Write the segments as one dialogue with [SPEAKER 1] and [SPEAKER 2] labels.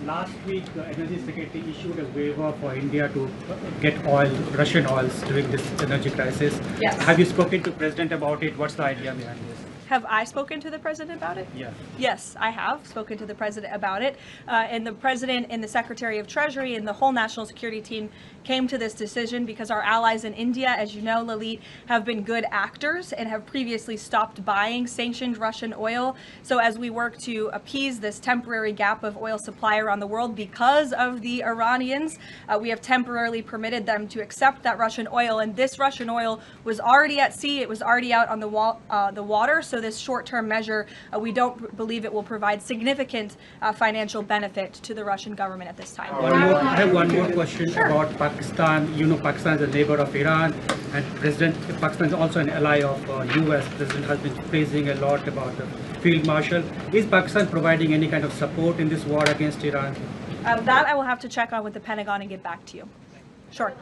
[SPEAKER 1] Last week, the Energy Secretary issued a waiver for India to get oil, Russian oils during this energy crisis.
[SPEAKER 2] Yes.
[SPEAKER 1] Have you spoken to President about it? What's the idea behind this?
[SPEAKER 2] Have I spoken to the president about it?
[SPEAKER 1] Yeah.
[SPEAKER 2] Yes, I have spoken to the president about it. And the president and the Secretary of Treasury and the whole national security team came to this decision because our allies in India, as you know, Lalit, have been good actors and have previously stopped buying sanctioned Russian oil. So as we work to appease this temporary gap of oil supply around the world because of the Iranians, we have temporarily permitted them to accept that Russian oil. And this Russian oil was already at sea. It was already out on the water. So this short-term measure, we don't believe it will provide significant financial benefit to the Russian government at this time.
[SPEAKER 1] I have one more question about Pakistan. You know, Pakistan is a neighbor of Iran, and Pakistan is also an ally of U.S. President has been praising a lot about the field marshal. Is Pakistan providing any kind of support in this war against Iran?
[SPEAKER 2] That I will have to check on with the Pentagon and get back to you. Sure.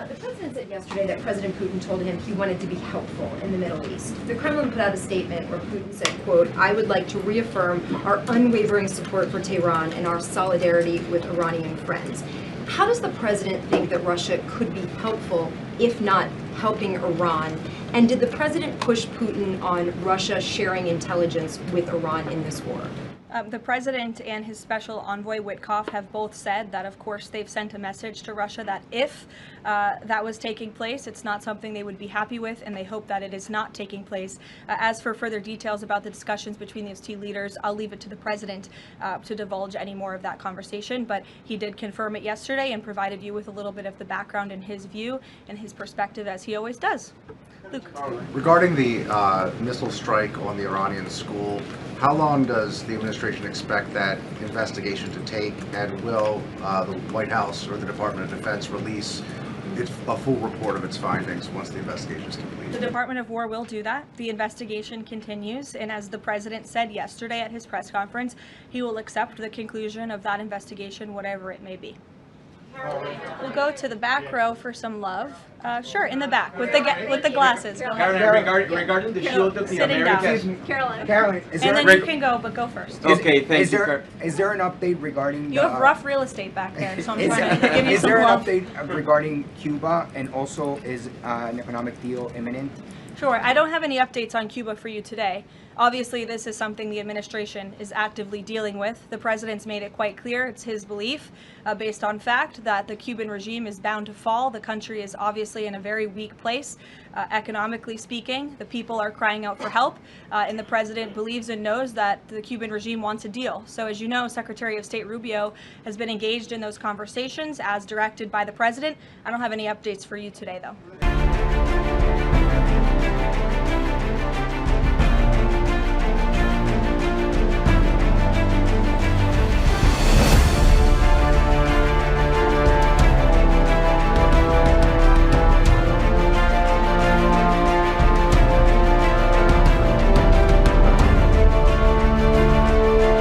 [SPEAKER 3] The president said yesterday that President Putin told him he wanted to be helpful in the Middle East. The Kremlin put out a statement where Putin said, quote, "I would like to reaffirm our unwavering support for Tehran and our solidarity with Iranian friends." How does the president think that Russia could be helpful, if not helping Iran? And did the president push Putin on Russia sharing intelligence with Iran in this war?
[SPEAKER 2] The president and his special envoy Witkoff have both said that, of course, they've sent a message to Russia that if that was taking place, it's not something they would be happy with, and they hope that it is not taking place. As for further details about the discussions between these two leaders, I'll leave it to the president to divulge any more of that conversation, but he did confirm it yesterday and provided you with a little bit of the background and his view and his perspective, as he always does. Luke.
[SPEAKER 4] Regarding the missile strike on the Iranian school, how long does the administration expect that investigation to take, and will the White House or the Department of Defense release a full report of its findings once the investigation is complete?
[SPEAKER 2] The Department of War will do that. The investigation continues, and as the president said yesterday at his press conference, he will accept the conclusion of that investigation, whatever it may be. We'll go to the back row for some love. Sure, in the back with the glasses.
[SPEAKER 5] Caroline, regarding the shield of the
[SPEAKER 2] Sitting down.
[SPEAKER 5] Americans.
[SPEAKER 6] Caroline,
[SPEAKER 2] And then you can go, but go first.
[SPEAKER 5] Okay, thank you.
[SPEAKER 6] Is there an update regarding
[SPEAKER 2] You have rough real estate back there, so I'm
[SPEAKER 6] is
[SPEAKER 2] trying to give you
[SPEAKER 6] is
[SPEAKER 2] some
[SPEAKER 6] there an
[SPEAKER 2] love.
[SPEAKER 6] update regarding Cuba, and also is an economic deal imminent?
[SPEAKER 2] Sure. I don't have any updates on Cuba for you today. Obviously, this is something the administration is actively dealing with. The president's made it quite clear, it's his belief, based on fact, that the Cuban regime is bound to fall. The country is obviously in a very weak place, economically speaking. The people are crying out for help, and the president believes and knows that the Cuban regime wants a deal. So as you know, Secretary of State Rubio has been engaged in those conversations as directed by the president. I don't have any updates for you today, though.